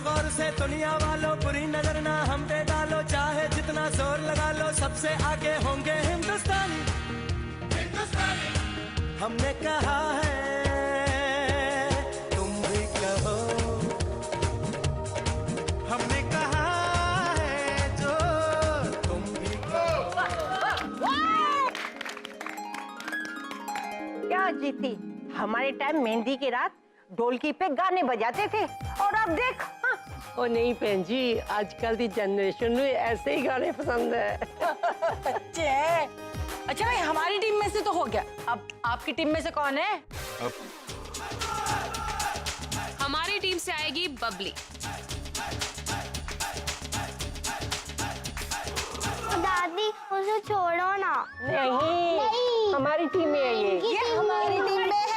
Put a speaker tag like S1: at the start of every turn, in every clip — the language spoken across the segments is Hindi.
S1: गौर से दुनिया वालों, बुरी नजर ना हम पे डालो, चाहे जितना जोर लगा लो, सबसे आगे होंगे हिंदुस्तानी। हमने कहा है तुम भी कहो, हमने कहा है जो तुम भी कहो।
S2: क्या जीती, हमारे टाइम मेहंदी की रात ढोलकी पे गाने बजाते थे और अब देख।
S3: ओ नहीं बहन जी, आजकल की जनरेशन में ऐसे ही गाने पसंद है।
S4: बच्चे अच्छा भाई, हमारी टीम में से तो हो गया, अब आपकी टीम में से कौन है?
S5: हमारी टीम से आएगी बबली।
S6: दादी उसे छोड़ो ना।
S2: नहीं, हमारी टीम में है ये
S4: हमारी टीम में है।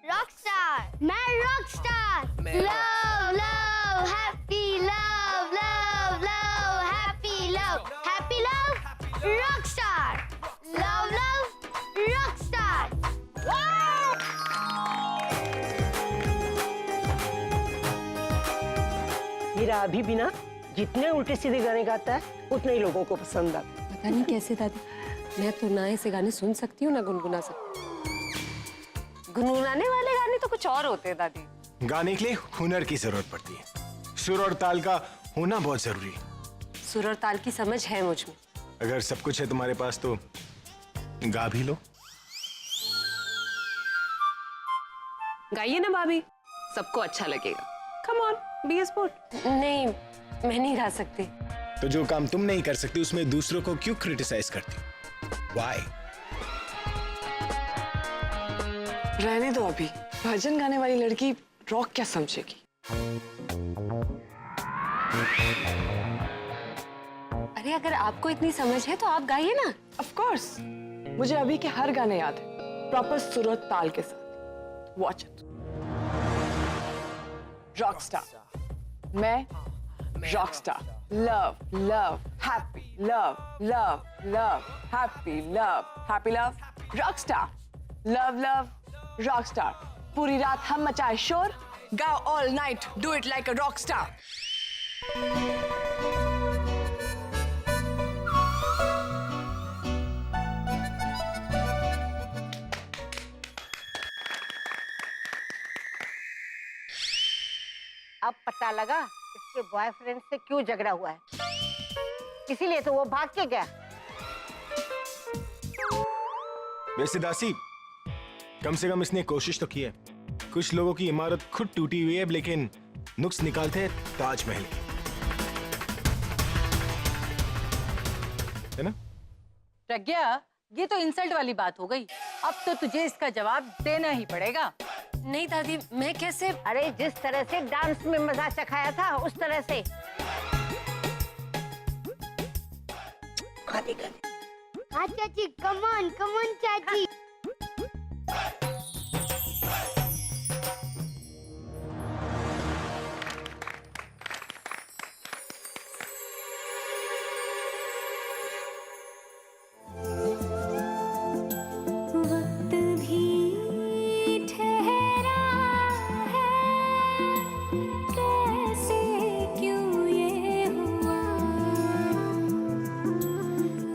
S6: रॉकस्टार, मैं Rockstar. Love love happy love love love happy love, happy love Rockstar. Love love Rockstar.
S3: मेरा अभी भी ना जितने उल्टे सीधे गाने गाता है उतने ही लोगों को पसंद आता है।
S7: पता नहीं कैसे दादी, मैं तो ना ऐसे गाने सुन सकती हूँ ना गुनगुना सकती। गुनगुनाने वाले गाने तो कुछ और होते हैं दादी।
S8: गाने के लिए हुनर की जरूरत पड़ती है, सुर और ताल का होना बहुत जरूरी है।
S7: सुर और ताल की समझ है मुझ में।
S8: अगर सब कुछ है तुम्हारे पास तो गा भी लो।
S7: गाइए ना भाभी, सबको अच्छा लगेगा। Come on, be a sport. नहीं, मैं नहीं गा सकती।
S8: तो जो काम तुम नहीं कर सकती उसमें दूसरों को क्यों क्रिटिसाइज करती? Why?
S9: रहने दो अभी, भजन गाने वाली लड़की रॉक क्या समझेगी।
S7: अरे अगर आपको इतनी समझ है तो आप गाइए ना।
S9: ऑफ कोर्स, मुझे अभी के हर गाने याद है, प्रॉपर सुर और ताल के साथ। Watch it. रॉकस्टार, मैं Rockstar. Love love happy love love love happy love, happy love Rockstar. Love love Rockstar. पूरी रात हम मचाए शोर, गाओ all night, do it like a Rockstar.
S2: अब पता लगा इसके बॉयफ्रेंड से क्यों झगड़ा हुआ है, इसीलिए तो वो भाग के गया।
S8: वैसे दासी, कम से कम इसने कोशिश तो की है। कुछ लोगों की इमारत खुद टूटी हुई है लेकिन नुक्स निकालते हैं ताजमहल के, है ना?
S4: प्रज्ञा, ये तो इंसल्ट वाली बात हो गई, अब तो तुझे इसका जवाब देना ही पड़ेगा।
S7: नहीं दादी, मैं कैसे?
S2: अरे जिस तरह से डांस में मजा चखाया था उस तरह से।
S6: हाँ चाची, कम ऑन चाची।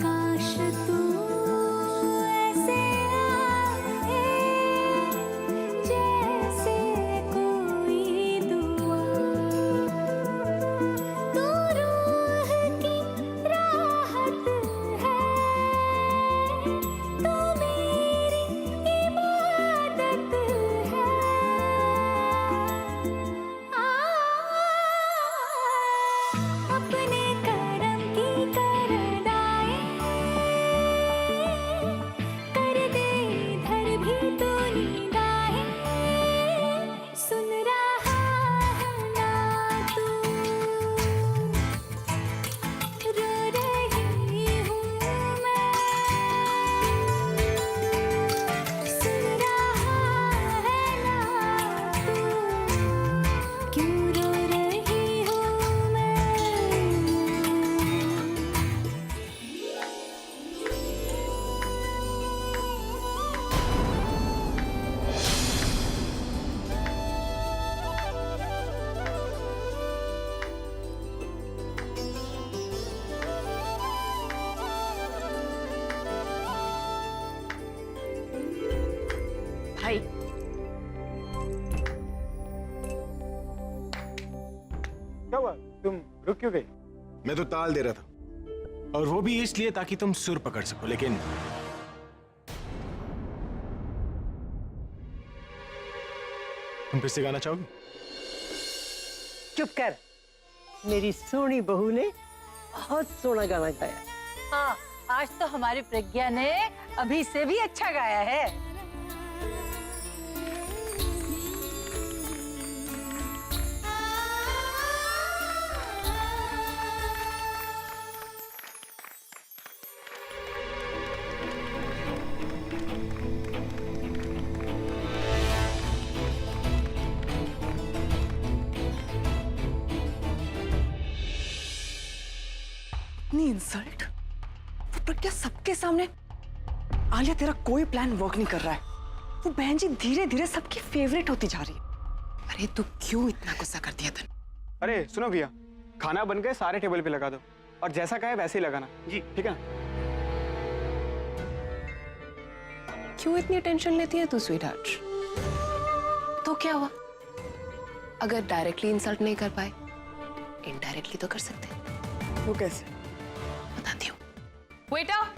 S10: काश तू ऐसे तुम रुक क्यों गई?
S8: मैं तो ताल दे रहा था, और वो भी इसलिए ताकि तुम सुर पकड़ सको, लेकिन तुम फिर से गाना चाहोगी?
S3: चुप कर, मेरी सोनी बहू ने बहुत सोना गाना गाया।
S4: हाँ, आज तो हमारी प्रज्ञा ने अभी से भी अच्छा गाया है।
S9: इतनी इंसल्ट, वो प्रज्ञा सबके सामने। आलिया, तेरा कोई प्लान वर्क नहीं कर रहा है। वो बहन जी धीरे धीरे सबकी फेवरेट होती जा रही है।
S7: अरे तू क्यों इतना गुस्सा कर दिया तन?
S10: अरे सुनो भैया, खाना बन गए, सारे टेबल पे लगा दो और जैसा कहे वैसे ही लगाना। जी ठीक है ना?
S7: क्यों इतनी टेंशन लेती है तू स्वीट हार्ट? तो क्या हुआ? अगर डायरेक्टली इंसल्ट नहीं कर पाए, इनडायरेक्टली तो कर सकते हैं।
S9: वो कैसे?
S7: बताती हूँ। Waiter,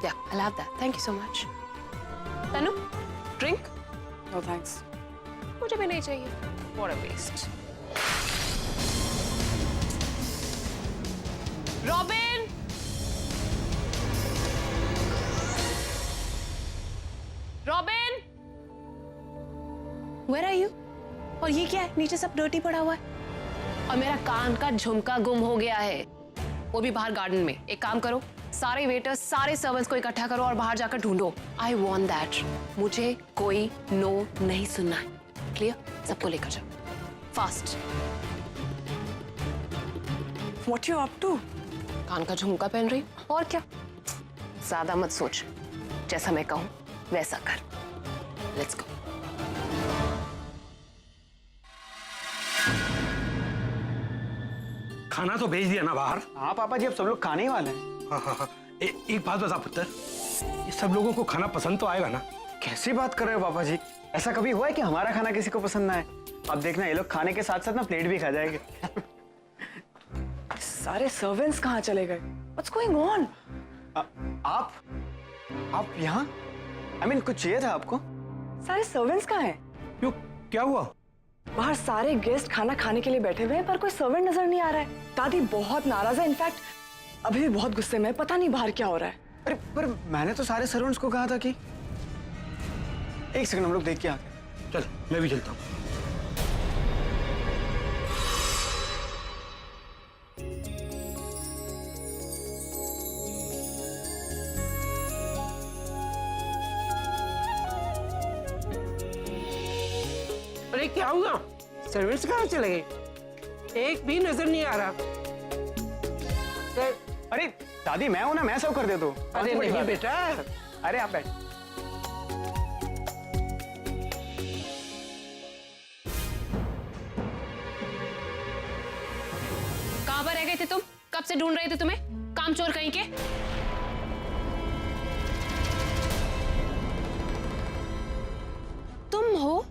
S7: yeah, I'll have that. Thank you so much. Tanu, drink?
S9: No thanks.
S7: मुझे भी नहीं चाहिए। What a waste. Robin! Robin! Where are you? और ये क्या है? नीचे सब डर्टी पड़ा हुआ है। और मेरा कान का झुमका गुम हो गया है, वो भी बाहर गार्डन में। एक काम करो, सारे वेटर्स, सारे सर्वेंट्स को इकट्ठा करो और बाहर जाकर ढूंढो। I want that. मुझे कोई नो नहीं सुनना है। क्लियर? सबको लेकर जाओ fast.
S9: What you up to?
S7: कान का झुमका पहन रही, और क्या? ज्यादा मत सोच, जैसा मैं कहूं वैसा कर। Let's go.
S11: खाना तो भेज दिया ना बाहर?
S10: हाँ पापा जी, अब सब लोग खाने ही वाले हैं।
S11: हाँ। एक बात बता पुत्र, ये सब लोगों को खाना पसंद तो आएगा ना?
S10: कैसी बात कर रहे हो पापा जी? ऐसा कभी हुआ है कि हमारा खाना किसी को पसंद ना आए? अब देखना, ये लोग खाने के साथ साथ ना प्लेट भी खा जाएंगे।
S9: सारे सर्वेंट्स कहाँ चले गए? What's going on?
S10: आप यहाँ? I mean, कुछ चाहिए था आपको?
S9: सारे सर्वेंट्स कहाँ हैं?
S11: क्यों, क्या हुआ?
S9: बाहर सारे गेस्ट खाना खाने के लिए बैठे हुए हैं, पर कोई सर्वेंट नजर नहीं आ रहा है। दादी बहुत नाराज है, इनफैक्ट अभी भी बहुत गुस्से में है। पता नहीं बाहर क्या हो रहा है।
S10: अरे पर मैंने तो सारे सर्वेंट्स को कहा था कि एक सेकंड, हम लोग देख के आते हैं।
S11: चल, मैं भी चलता हूँ।
S3: अरे क्या हुआ? सर्वेंट्स कहाँ चले गए? एक भी नजर नहीं आ रहा।
S10: अरे दादी, मैं हूं ना, मैं सर्व कर देता हूं।
S3: अरे नहीं बेटा।
S10: अरे आप बैठ।
S7: कहां पर रह गए थे तुम? कब से ढूंढ रहे थे तुम्हें, कामचोर कहीं के। तुम हो?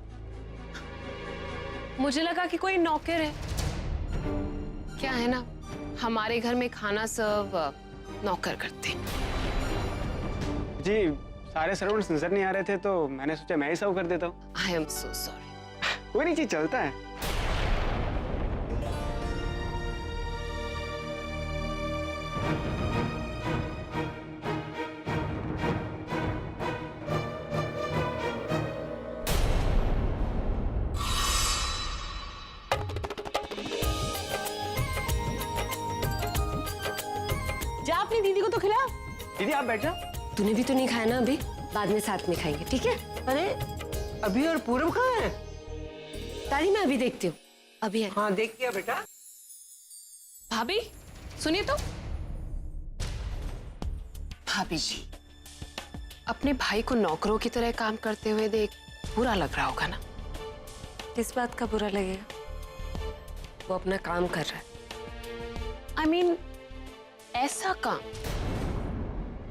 S7: मुझे लगा कि कोई नौकर है। क्या है ना, हमारे घर में खाना सर्व नौकर करते।
S10: जी, सारे सर्वेंट्स नजर नहीं आ रहे थे तो मैंने सोचा मैं ही सर्व कर देता हूँ।
S7: I am so sorry.
S10: कोई नहीं, चीज चलता है।
S4: जा अपनी दीदी को तो खिला।
S10: दीदी आप बैठ जाओ।
S7: तूने भी तो नहीं खाया ना अभी, बाद में साथ में खाएंगे, ठीक है?
S3: अरे अभी और पूरब कहाँ है?
S7: तारी मैं अभी देखती हूँ। अभी है।
S3: हाँ देख लिया बेटा।
S7: भाभी सुनिए तो। भाभी जी, अपने भाई को नौकरों की तरह काम करते हुए देख बुरा लग रहा होगा ना?
S12: किस बात का बुरा लगेगा?
S7: वो अपना काम कर रहा है। I mean, ऐसा काम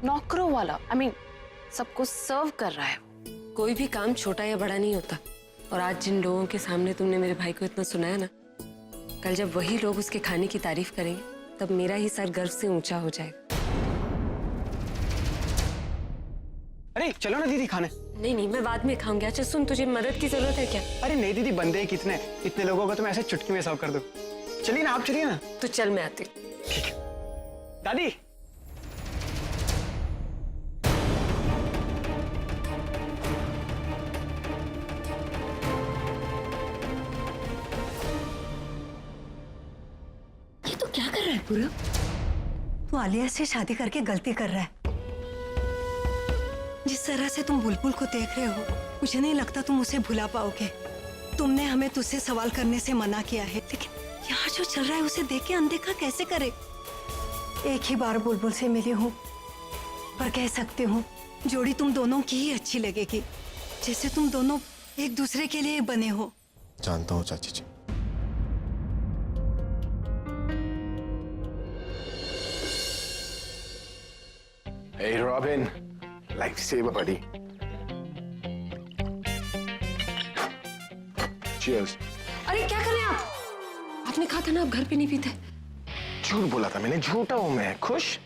S7: नौकरों वाला, I mean, सबको सर्व कर रहा है।
S12: कोई भी काम छोटा या बड़ा नहीं होता, और आज जिन लोगों के सामने तुमने मेरे भाई को इतना सुनाया ना, कल जब वही लोग उसके खाने की तारीफ करेंगे तब मेरा ही सर गर्व से ऊंचा हो जाएगा।
S10: अरे चलो ना दीदी खाने।
S12: नहीं नहीं, मैं बाद में खाऊंगी। अच्छा सुन, तुझे मदद की जरूरत है क्या?
S10: अरे नहीं दीदी, बंदे हैं कितने, इतने लोगों को तो मैं ऐसे चुटकी में सर्व कर दूं। चलिए ना, आप चलिए ना।
S12: तो चल, मैं आती हूँ।
S10: ठीक है दादी।
S2: ये तो क्या कर रहा है पूरा? तू आलिया से शादी करके गलती कर रहा है। जिस तरह से तुम बुलबुल को देख रहे हो, मुझे नहीं लगता तुम उसे भुला पाओगे। तुमने हमें तुझसे सवाल करने से मना किया है, लेकिन यहाँ जो चल रहा है उसे देख के अनदेखा कैसे करे? एक ही बार बुलबुल से मिली हूँ, पर कह सकती हूँ जोड़ी तुम दोनों की ही अच्छी लगेगी, जैसे तुम दोनों एक दूसरे के लिए बने हो।
S8: जानता हूँ चाची जी। Hey Robin, lifesaver buddy. Cheers.
S12: अरे क्या कर रहे हैं आप? आपने कहा था ना आप घर पे नहीं पीते।
S8: झूठ बोला था मैंने, झूठा हूँ मैं। खुश?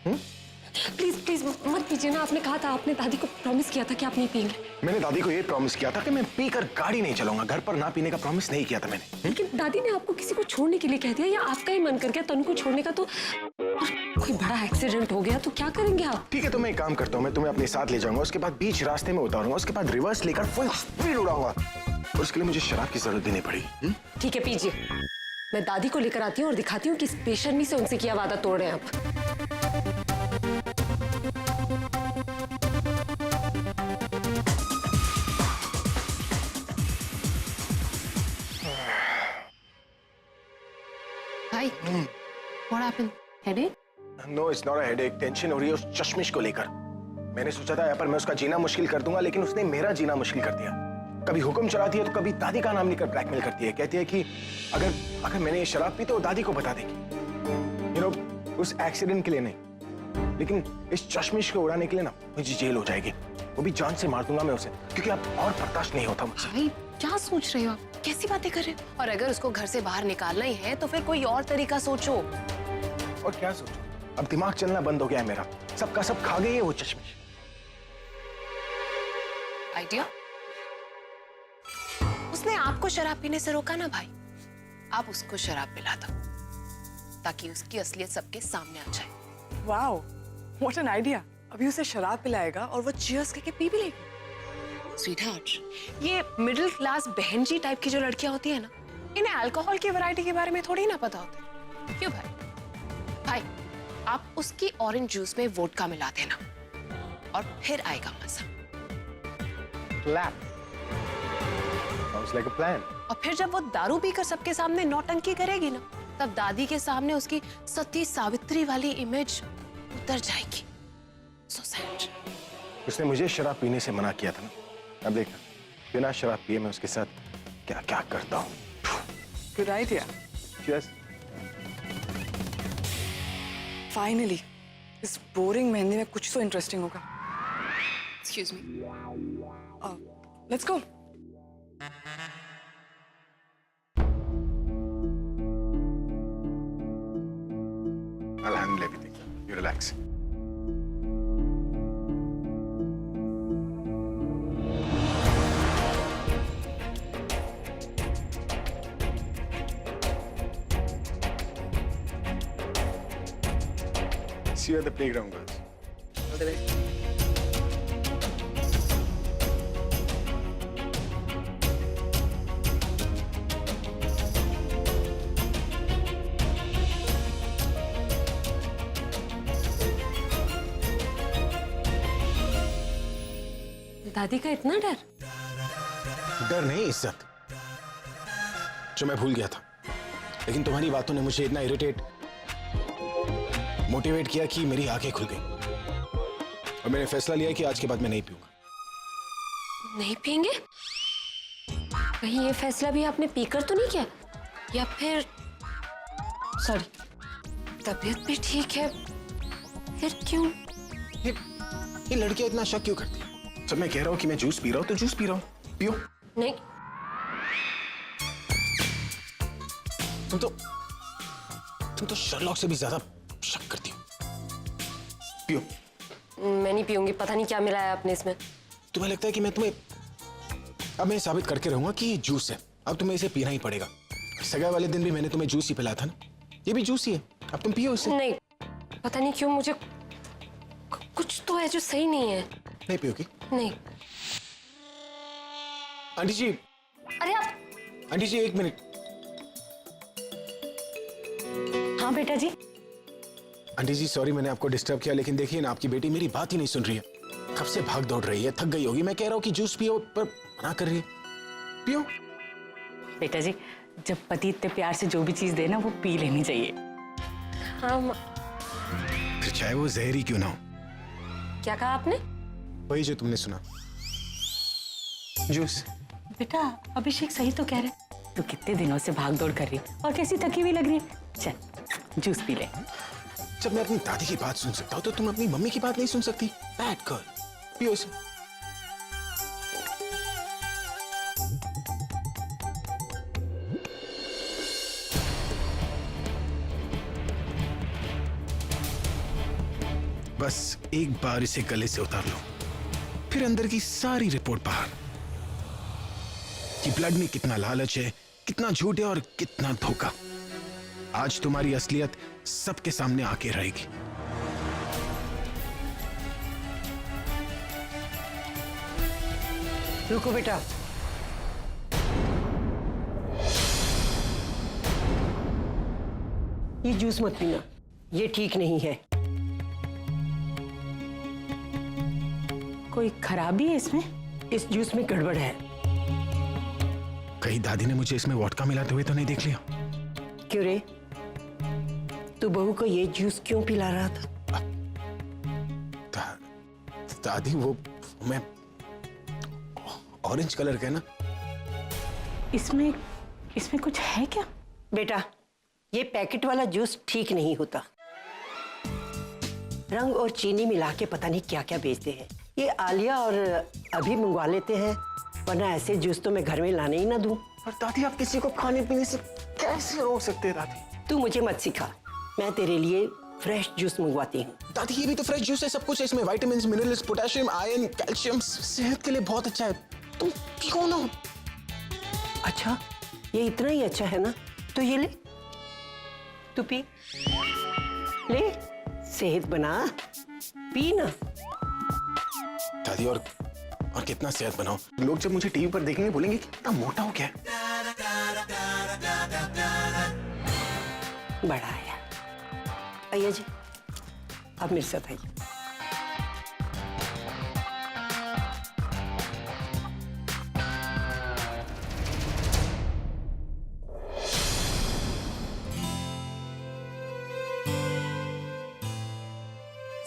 S12: प्लीज प्लीज मत पीजिए ना। आपने कहा था, आपने दादी को प्रॉमिस किया था कि आप नहीं पिएंगे।
S8: मैंने दादी को ये प्रॉमिस किया था कि मैं पीकर गाड़ी नहीं चलाऊंगा। घर पर ना पीने का प्रॉमिस नहीं किया था मैंने।
S12: लेकिन दादी ने आपको किसी को छोड़ने के लिए कह दिया, या आपका ही मन कर गया तनु को छोड़ने का? तो कोई बड़ा एक्सीडेंट हो गया तो क्या करेंगे आप?
S8: ठीक है, तो मैं एक काम करता हूँ, मैं तुम्हें अपने साथ ले जाऊंगा, उसके बाद बीच रास्ते में उतारूंगा, उसके बाद रिवर्स लेकर फुल स्पीड उड़ाऊंगा, और उसके लिए मुझे शराब की जरूरत भी नहीं पड़ेगी।
S12: ठीक है, पीजिए। मैं दादी को लेकर आती हूँ और दिखाती हूँ किस बेशर्मी से उनसे किया वादा तोड़ रहे हैं आप।
S7: भाई, what happened? Headache?
S8: No, it's not a headache. Tension हो रही है उस चश्मिश को लेकर। मैंने सोचा था यहाँ पर मैं उसका जीना मुश्किल कर दूंगा, लेकिन उसने मेरा जीना मुश्किल कर दिया। कभी हुक्म चलाती है तो कभी दादी का नाम लेकर ब्लैकमेल करती है। कहती है कि अगर मैंने ये शराब पी तो दादी को बता देगी। You know, उस एक्सीडेंट के लिए नहीं, लेकिन इस चश्मिश को उड़ाने के लिए ना मुझे जेल हो जाएगी। वो भी जान से मार दूंगा मैं उसे, क्योंकि अब और बर्दाश्त नहीं होता मुझसे।
S7: भाई क्या सोच रहे हो आप? कैसी बातें कर रहे हो? और अगर उसको घर से बाहर निकालना ही है तो फिर कोई और तरीका सोचो।
S8: और क्या सोचो? अब दिमाग चलना बंद हो गया है मेरा। सबका सब खा गई है वो चश्मिश।
S7: आइडिया? उसने आपको शराब पीने से रोका ना भाई, आप उसको शराब पिला दो ताकि उसकी असलियत सबके सामने आ जाए।
S9: Wow, what an idea. अभी उसे शराब पिलाएगा और वो चीयर्स करके पी भी लेगी।
S7: स्वीटहार्ट, ये मिडिल क्लास बहन जी टाइप की जो लड़कियां होती है ना, इन्हें अल्कोहल की वैरायटी के बारे में थोड़ी ना पता होता। क्यों भाई? भाई आप उसकी ऑरेंज जूस में वोडका मिला देना और फिर आएगा मजा।
S8: Plan. Sounds like a plan.
S7: और फिर जब वो दारू पीकर सबके सामने नौटंकी करेगी ना, तब दादी के सामने उसकी सती सावित्री वाली इमेज उतर जाएगी। So sad.
S8: उसने मुझे शराब पीने से मना किया था ना, अब देखना बिना शराब पिए मैं उसके साथ क्या क्या करता हूँ।
S9: Good idea.
S8: Cheers.
S9: फाइनली इस बोरिंग मेहंदी में कुछ तो इंटरेस्टिंग होगा।
S7: Excuse me.
S9: Let's go.
S8: I'll handle everything. You relax. See you at the playground, girls.
S9: All the best.
S12: दादी का इतना डर?
S8: डर नहीं, इज्जत, जो मैं भूल गया था। लेकिन तुम्हारी बातों ने मुझे इतना मोटिवेट किया कि मेरी आंखें खुल गई और मैंने फैसला लिया कि आज के बाद मैं नहीं पीऊंगा।
S12: नहीं पिएंगे? कहीं ये फैसला भी आपने पीकर तो नहीं किया? या फिर सॉरी, तबीयत भी ठीक है, फिर क्यों?
S8: ये लड़कियां इतना शक क्यों करती हैं? जब मैं कह रहा हूँ कि मैं जूस पी रहा हूँ तो जूस पी रहा हूँ, पियो।
S12: नहीं,
S8: तुम तो शर्लॉक से भी ज्यादा शक करती हो। पियो।
S12: मैं नहीं पीऊंगी, पता नहीं क्या मिलाया आपने इसमें।
S8: तुम्हें लगता है कि अब मैं साबित करके रहूंगा कि ये जूस है, अब तुम्हें इसे पीना ही पड़ेगा। सगाई वाले दिन भी मैंने तुम्हें जूस ही पिलाया था ना, ये भी जूस ही है, अब तुम पियो इसे।
S12: नहीं, पता नहीं क्यों मुझे कुछ तो है जो सही नहीं है।
S8: नहीं पियोगी?
S12: नहीं।
S8: आंटी जी।
S12: अरे आप।
S8: आंटी जी 1 मिनट।
S4: हाँ बेटा जी।
S8: आंटी जी सॉरी मैंने आपको डिस्टर्ब किया, लेकिन देखिए ना आपकी बेटी मेरी बात ही नहीं सुन रही है। कब से भाग दौड़ रही है, थक गई होगी। मैं कह रहा हूँ कि जूस पियो पर मना कर रही है। पियो।
S4: बेटा जी, जब पति इतने प्यार से जो भी चीज दे ना वो पी लेनी चाहिए।
S12: हाँ
S8: फिर चाहे वो जहरी क्यों ना हो।
S12: क्या कहा आपने?
S8: वही जो तुमने सुना, जूस।
S4: बेटा अभिषेक सही तो कह रहे, तू कितने दिनों से भाग दौड़ कर रही और कैसी थकी हुई लग रही है। चल जूस पी ले।
S8: जब मैं अपनी दादी की बात सुन सकता हूँ तो तुम अपनी मम्मी की बात नहीं सुन सकती? Bad girl. पियो इसे। बस एक बार इसे गले से उतार लो, फिर अंदर की सारी रिपोर्ट बाहर, कि ब्लड में कितना लालच है, कितना झूठ है और कितना धोखा। आज तुम्हारी असलियत सबके सामने आके रहेगी।
S3: रुको बेटा, ये जूस मत पीना, ये ठीक नहीं है।
S4: कोई खराबी है इसमें?
S3: इस जूस में गड़बड़ है।
S8: कहीं दादी ने मुझे इसमें वोडका मिलाते हुए तो नहीं देख लिया?
S3: क्यों रे, तू बहू को ये जूस क्यों पिला रहा था?
S8: दादी वो मैं ऑरेंज कलर का है ना।
S4: इसमें कुछ है क्या?
S3: बेटा ये पैकेट वाला जूस ठीक नहीं होता, रंग और चीनी मिला के पता नहीं क्या क्या बेचते हैं। ये आलिया और अभी मंगवा लेते हैं, वरना ऐसे जूस तो मैं घर में लाने ही ना दूं।
S8: और दादी आप किसी को खाने पीने से कैसे रोक सकते हैं दादी?
S3: तू मुझे मत सिखा, मैं तेरे लिए फ्रेश जूस मंगवाती हूँ।
S8: दादी ये भी तो फ्रेश जूस है, सब कुछ है इसमें, vitamins, minerals, potassium, iron, calcium, सेहत के लिए बहुत अच्छा है। तुम पियो ना।
S3: अच्छा ये इतना ही अच्छा है ना, तो ये ले, तू पी ले, सेहत बना, पी ना।
S8: दादी और कितना सेहत बनाओ, लोग जब मुझे टीवी पर देखेंगे बोलेंगे कितना मोटा हो गया।
S3: बड़ा आया। आइए जी, आप मेरे साथ आइए।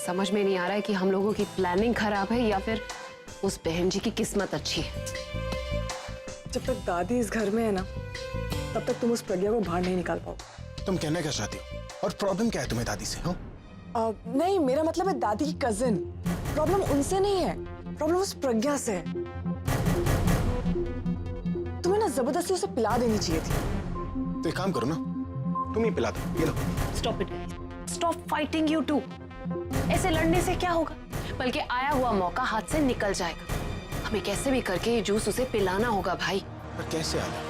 S7: समझ में नहीं आ रहा है कि हम लोगों की प्लानिंग खराब है या फिर उस बहन जी की किस्मत अच्छी है।
S9: जब तक दादी इस घर में है ना, तब तक तुम उस प्रज्ञा को बाहर नहीं निकाल पाओ।
S8: तुम कहना क्या चाहती हो और प्रॉब्लम क्या है तुम्हें दादी से? हो
S9: नहीं, मेरा मतलब है दादी की कजिन। प्रॉब्लम उनसे नहीं है, प्रॉब्लम उस प्रज्ञा से है। तुम्हें ना जबरदस्ती उसे पिला देनी चाहिए थी।
S8: तो एक काम करो ना, तुम ही पिला दो। ये लो।
S7: Stop it, stop fighting you two. ऐसे लड़ने से क्या होगा, बल्कि आया हुआ मौका हाथ से निकल जाएगा। हमें कैसे भी करके ये जूस उसे पिलाना होगा भाई।
S8: पर कैसे आया?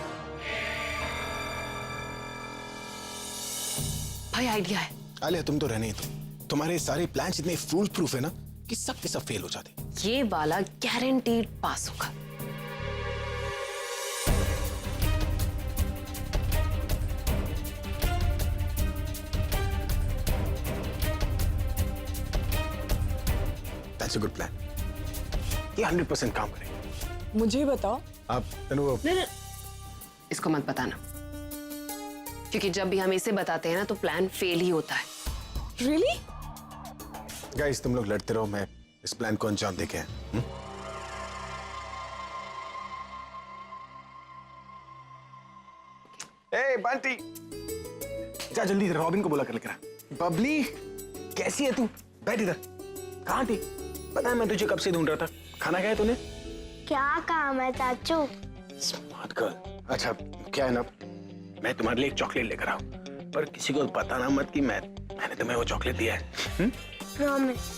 S7: भाई आइडिया है।
S8: आलिया तुम तो रहने ही दो, तुम्हारे सारे प्लान्स इतने फूल प्रूफ है ना कि सब के सब फेल हो जाते।
S7: ये वाला गारंटीड पास होगा।
S8: That's a good plan. ये 100% काम करेगा।
S9: मुझे बताओ।
S8: आप तनु
S7: नहीं, इसको मत बताना, क्योंकि जब भी हम इसे बताते हैं ना तो प्लान फेल ही होता है।
S9: Really?
S8: गाइस तुम लोग लड़ते रहो, मैं इस प्लान को अंजाम देके आया। ए बंटी, जा जल्दी रॉबिन को बुला कर लेकर आ। बबली कैसी है तू? बैठ इधर। कहाँ थी? पता है मैं तुझे कब से ढूंढ रहा था। खाना खाया तूने?
S6: क्या काम है चाचू?
S8: Smart girl. अच्छा क्या है ना, मैं तुम्हारे लिए एक चॉकलेट लेकर आऊं, पर किसी को बताना मत कि मैंने तुम्हें वो चॉकलेट दिया है।
S6: प्रॉमिस।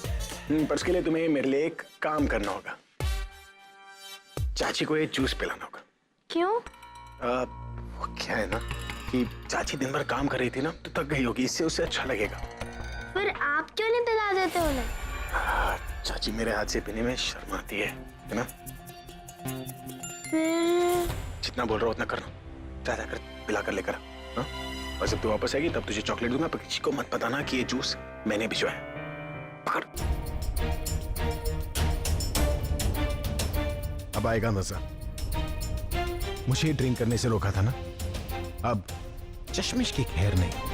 S8: पर उसके लिए तुम्हें मेरे लिए एक काम करना होगा। चाची को ये जूस पिलाना होगा।
S6: क्यों?
S8: वो क्या है ना कि चाची दिन भर काम कर रही थी ना, तो थक गई होगी, इससे उसे अच्छा लगेगा।
S6: फिर आप क्यों नहीं पिला देते उन्हें?
S8: चाची मेरे हाथ से पीने में शर्माती है ना?
S6: फिर
S8: जितना बोल रहा हो उतना करना। जा जाकर पिला कर लेकर आ, हाँ? और जब तू वापस आएगी तब तुझे चॉकलेट दूंगा, पर किसी को मत बताना कि ये जूस मैंने भिजवाया है। पकड़। अब आएगा मजा। मुझे ड्रिंक करने से रोका था ना, अब चश्मिश की खैर नहीं।